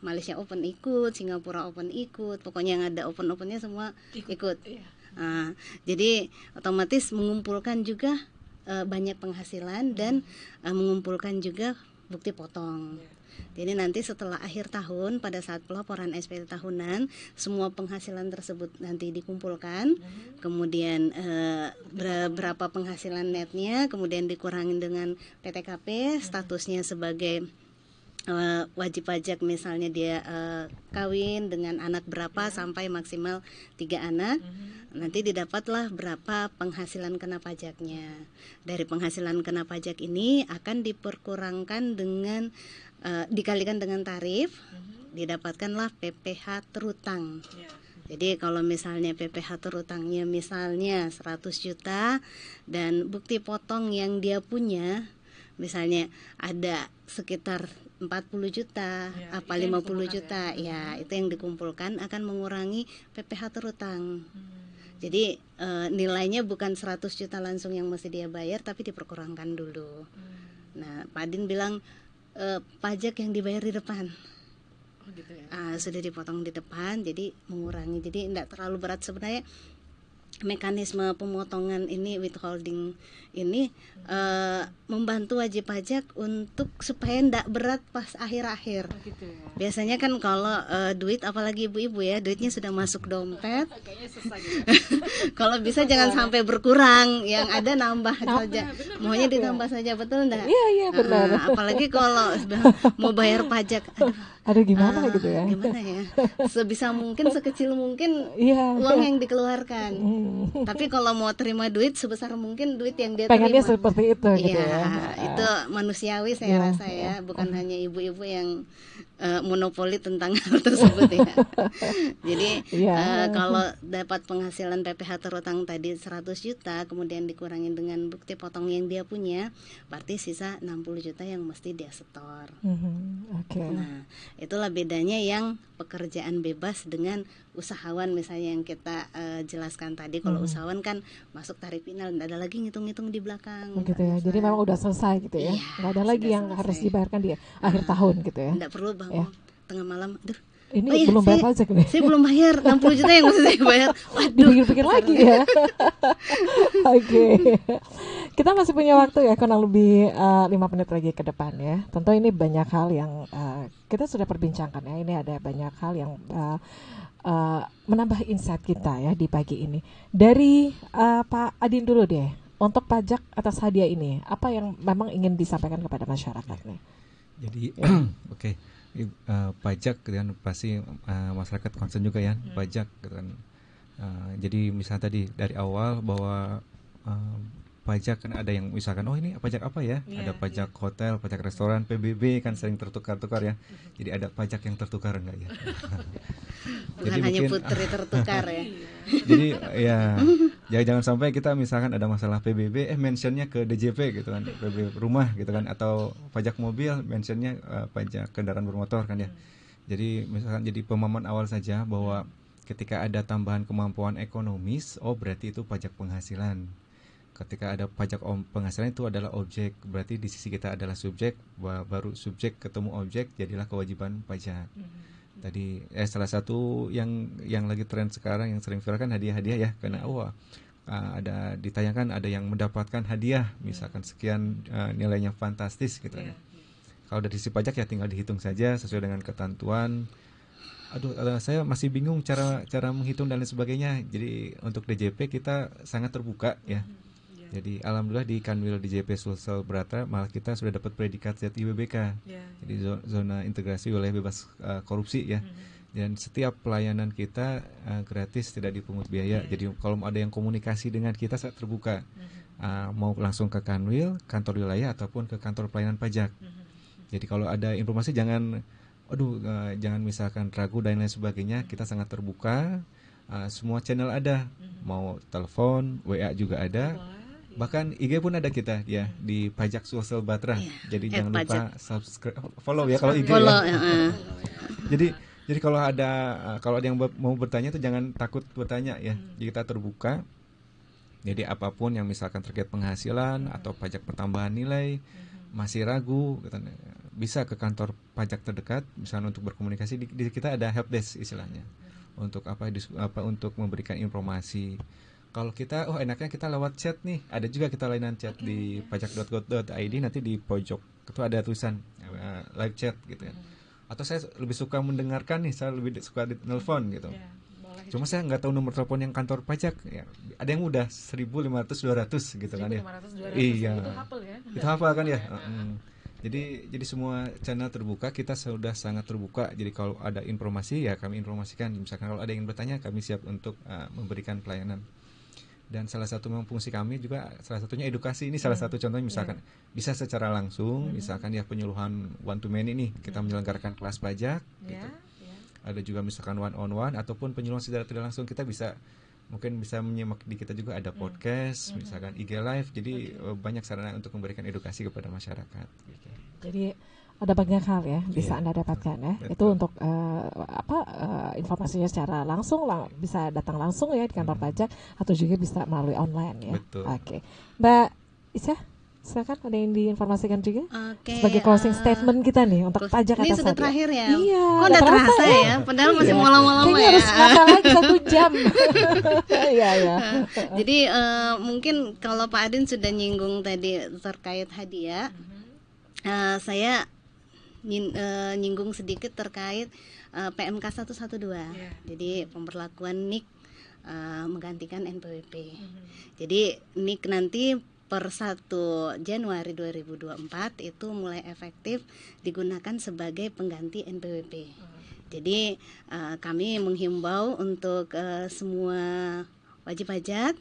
Malaysia Open ikut, Singapura Open ikut, pokoknya yang ada open-opennya semua ikut. Jadi otomatis mengumpulkan juga banyak penghasilan dan mengumpulkan juga bukti potong. Jadi nanti setelah akhir tahun pada saat pelaporan SPT tahunan, semua penghasilan tersebut nanti dikumpulkan, kemudian berapa penghasilan netnya, kemudian dikurangin dengan PTKP, statusnya sebagai wajib pajak, misalnya dia kawin dengan anak berapa sampai maksimal 3 anak, nanti didapatlah berapa penghasilan kena pajaknya. Dari penghasilan kena pajak ini akan diperkurangkan dengan dikalikan dengan tarif, didapatkanlah PPh terutang. Jadi kalau misalnya PPh terutangnya misalnya 100 juta dan bukti potong yang dia punya misalnya ada sekitar 40 juta, apa 50 juta, ya itu yang dikumpulkan akan mengurangi PPh terutang. Jadi nilainya bukan 100 juta langsung yang mesti dia bayar, tapi diperkurangkan dulu. Nah, Pak Adin bilang pajak yang dibayar di depan. Gitu ya. Sudah dipotong di depan, jadi mengurangi. Jadi tidak terlalu berat sebenarnya. Mekanisme pemotongan ini, withholding ini membantu wajib pajak untuk supaya tidak berat pas akhir-akhir. Gitu ya. Biasanya kan kalau duit, apalagi ibu-ibu ya, duitnya sudah masuk dompet. Kalau bisa jangan sampai berkurang, yang ada nambah saja. Maunya ditambah saja, betul enggak? Iya benar. Apalagi kalau mau bayar pajak, aduh gimana gitu ya? Gimana ya? Sebisa mungkin, sekecil mungkin uang yang dikeluarkan. Tapi kalau mau terima duit sebesar mungkin duit yang dia pengennya terima. Seperti itu gitu ya. Itu manusiawi saya rasa ya, bukan hanya ibu-ibu yang monopoli tentang hal tersebut ya. Jadi kalau dapat penghasilan PPh terutang tadi 100 juta kemudian dikurangin dengan bukti potong yang dia punya, berarti sisa 60 juta yang mesti dia setor. Nah, itulah bedanya yang pekerjaan bebas dengan usahawan misalnya yang kita jelaskan tadi. Kalau usahawan kan masuk tarif final, nggak ada lagi ngitung-ngitung di belakang. Gitu ya. Jadi memang udah selesai gitu ya. Nggak ada lagi yang selesai. Harus dibayarkan di akhir tahun gitu ya. Nggak perlu bangun tengah malam. Aduh, ini belum bayar pajak nih. Saya belum bayar 60 juta yang mesti saya bayar. Waduh, dipikir-pikir lagi ya. Oke. Kita masih punya waktu ya, kurang lebih 5 menit lagi ke depan ya. Tentu ini banyak hal yang kita sudah perbincangkan ya. Ini ada banyak hal yang menambah insight kita ya di pagi ini. Dari Pak Adin dulu deh. Untuk pajak atas hadiah ini, apa yang memang ingin disampaikan kepada masyarakat nih? Jadi pajak kan pasti masyarakat concern juga ya, pajak kan. Jadi misalnya tadi dari awal bahwa pajak kan ada yang misalkan ini pajak apa ya? Ada pajak hotel, pajak restoran, PBB kan sering tertukar-tukar ya. Jadi ada pajak yang tertukar enggak ya? Bukan Jadi hanya mungkin putri tertukar ya. jadi ya jangan sampai kita misalkan ada masalah PBB mentionnya ke DJP gitu kan, PBB rumah gitu kan, atau pajak mobil mentionnya pajak kendaraan bermotor kan ya. Jadi misalkan jadi pemahaman awal saja bahwa ketika ada tambahan kemampuan ekonomis, berarti itu pajak penghasilan. Ketika ada pajak penghasilan itu adalah objek, berarti di sisi kita adalah subjek, baru subjek ketemu objek jadilah kewajiban pajak. Tadi salah satu yang lagi tren sekarang yang sering viral kan hadiah-hadiah ya, karena ada ditayangkan ada yang mendapatkan hadiah misalkan sekian nilainya fantastis gitu ya. Kalau dari sisi pajak ya tinggal dihitung saja sesuai dengan ketentuan. Saya masih bingung cara menghitung dan lain sebagainya. Jadi untuk DJP kita sangat terbuka ya. Jadi alhamdulillah di Kanwil DJP Sulsel Brata malah kita sudah dapat predikat ZIWBK. Jadi zona integrasi wilayah bebas korupsi ya. Dan setiap pelayanan kita gratis, tidak dipungut biaya. Jadi kalau ada yang komunikasi dengan kita sangat terbuka. Mau langsung ke Kanwil, kantor wilayah ataupun ke kantor pelayanan pajak. Jadi kalau ada informasi jangan misalkan ragu dan lain sebagainya, kita sangat terbuka. Semua channel ada, mau telepon, WA juga ada. Bahkan IG pun ada kita ya di Pajak Sulsel Batra. Jadi jangan lupa subscribe, follow ya kalau IG ya. Jadi kalau ada yang mau bertanya itu jangan takut bertanya ya. Jadi kita terbuka. Jadi apapun yang misalkan terkait penghasilan atau pajak pertambahan nilai masih ragu, bisa ke kantor pajak terdekat misalnya untuk berkomunikasi. Di kita ada helpdesk istilahnya untuk untuk memberikan informasi. Kalau kita enaknya kita lewat chat nih, ada juga kita layanan chat di pajak.go.id, nanti di pojok itu ada tulisan live chat gitu ya. Atau saya lebih suka mendengarkan nih, saya lebih suka di telepon gitu. Cuma saya nggak tahu nomor telepon yang kantor pajak ya. Ada yang udah 1.500-200 gitu kan ya. 1.500-200 Iya. itu hafal ya. Itu hafal kan ya. Jadi semua channel terbuka, kita sudah sangat terbuka. Jadi kalau ada informasi ya kami informasikan. Misalkan kalau ada yang bertanya, kami siap untuk memberikan pelayanan. Dan salah satu memang fungsi kami juga salah satunya edukasi. Ini salah satu contohnya misalkan bisa secara langsung, misalkan ya penyuluhan one to many ini kita menyelenggarakan kelas pajak gitu. Ada juga misalkan one on one ataupun penyuluhan secara tidak langsung, kita mungkin bisa menyimak di kita juga ada podcast, misalkan IG live. Jadi banyak sarana untuk memberikan edukasi kepada masyarakat gitu. Jadi ada banyak hal ya bisa Anda dapatkan ya. Betul. Itu untuk informasinya secara langsung bisa datang langsung ya di kantor pajak atau juga bisa melalui online ya. Betul. Oke. Mbak Isya, silakan ada yang diinformasikan juga sebagai closing statement kita nih untuk pajak atas. Ini sudah terakhir ya. Iya. Kok udah terasa ya? Padahal masih malam-malam ya. Kayaknya harus ngapa lagi 1 jam. Iya. Jadi mungkin kalau Pak Adin sudah nyinggung tadi terkait hadiah, saya nyinggung sedikit terkait PMK 112. Jadi pemberlakuan NIK menggantikan NPWP. Jadi NIK nanti per 1 Januari 2024 itu mulai efektif digunakan sebagai pengganti NPWP. Jadi kami menghimbau untuk semua wajib pajak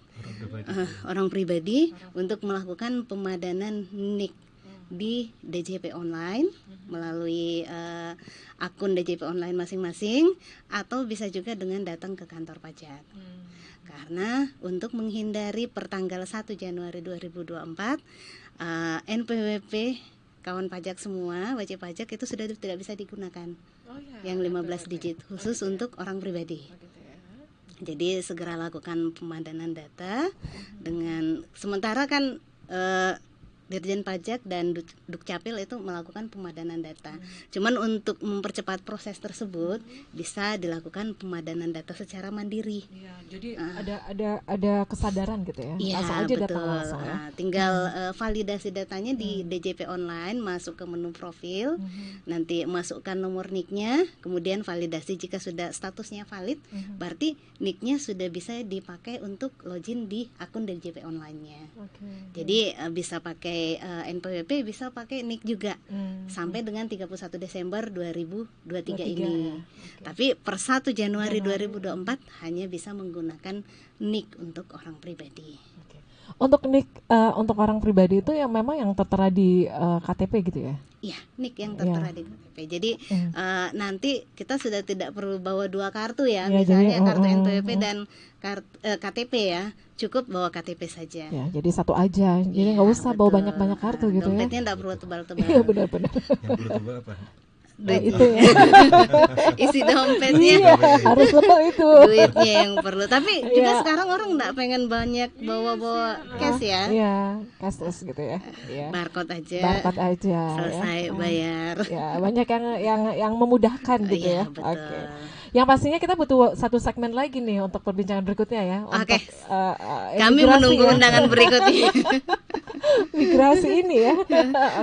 orang pribadi untuk melakukan pemadanan NIK di DJP online melalui akun DJP online masing-masing, atau bisa juga dengan datang ke kantor pajak. Karena untuk menghindari pertanggal 1 Januari 2024 NPWP kawan pajak semua, wajib pajak itu sudah tidak bisa digunakan. Yang 15 digit khusus untuk orang pribadi. Jadi segera lakukan pemadanan data dengan sementara kan Dirjen Pajak dan Dukcapil itu melakukan pemadanan data. Cuman untuk mempercepat proses tersebut bisa dilakukan pemadanan data secara mandiri. Iya, jadi ada kesadaran gitu ya. Iya, langsung aja betul. datang langsung ya. Tinggal validasi datanya di DJP online, masuk ke menu profil, nanti masukkan nomor NIK-nya, kemudian validasi jika sudah statusnya valid, berarti NIK-nya sudah bisa dipakai untuk login di akun DJP online-nya. Jadi bisa pakai NPWP, bisa pakai NIK juga sampai dengan 31 Desember 2023 ini. Tapi per 1 Januari 2024 hanya bisa menggunakan NIK untuk orang pribadi. Untuk untuk orang pribadi itu yang memang yang tertera di KTP gitu ya? Iya, NIK yang tertera di KTP. Jadi nanti kita sudah tidak perlu bawa 2 kartu ya, misalnya kartu NPWP dan KTP ya, cukup bawa KTP saja. Ya, jadi satu aja. Jadi nggak usah bawa banyak-banyak kartu gitu ya. Dompetnya nggak perlu tebal-tebal. Iya benar-benar. Yang perlu tebal apa? Itu ya. Isi dompetnya. Iya, harus tebal itu. Duitnya yang perlu. Tapi juga sekarang orang nggak pengen banyak bawa-bawa cash ya. Iya, cashless gitu ya. Iya. Barcode aja. Barcode aja. Selesai bayar. Ya, banyak yang memudahkan gitu ya. Betul. Oke. Yang pastinya kita butuh satu segmen lagi nih untuk perbincangan berikutnya ya. Oke. Kami menunggu undangan berikutnya. Migrasi ini ya.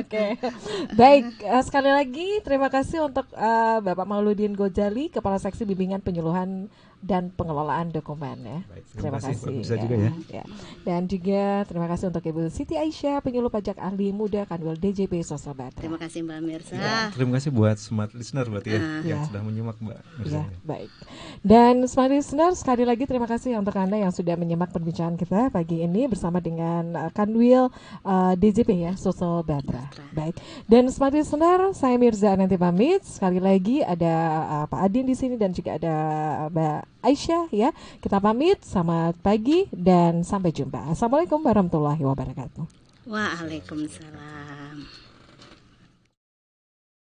Oke. Baik, sekali lagi terima kasih untuk Bapak Mauludin Gojali, Kepala Seksi Bimbingan Penyuluhan dan Pengelolaan Dokumen ya. Baik, terima kasih. Bisa juga ya. Dan juga terima kasih untuk Ibu Siti Aisyah, Penyuluh Pajak Ahli Muda Kanwil DJP Sosial Batra. Terima kasih Mbak Mirsa. Terima kasih buat smart listener berarti yang sudah menyimak Mbak Mirsa. Baik. Dan smart listener, sekali lagi terima kasih untuk Anda yang sudah menyimak perbincangan kita pagi ini bersama dengan Kanwil DJP ya, Sosial Batra. Baik. Dan smart listener, saya Mirza nanti pamit. Sekali lagi ada Pak Adin di sini dan juga ada Mbak Aisyah ya. Kita pamit, selamat pagi dan sampai jumpa. Assalamualaikum warahmatullahi wabarakatuh. Waalaikumsalam.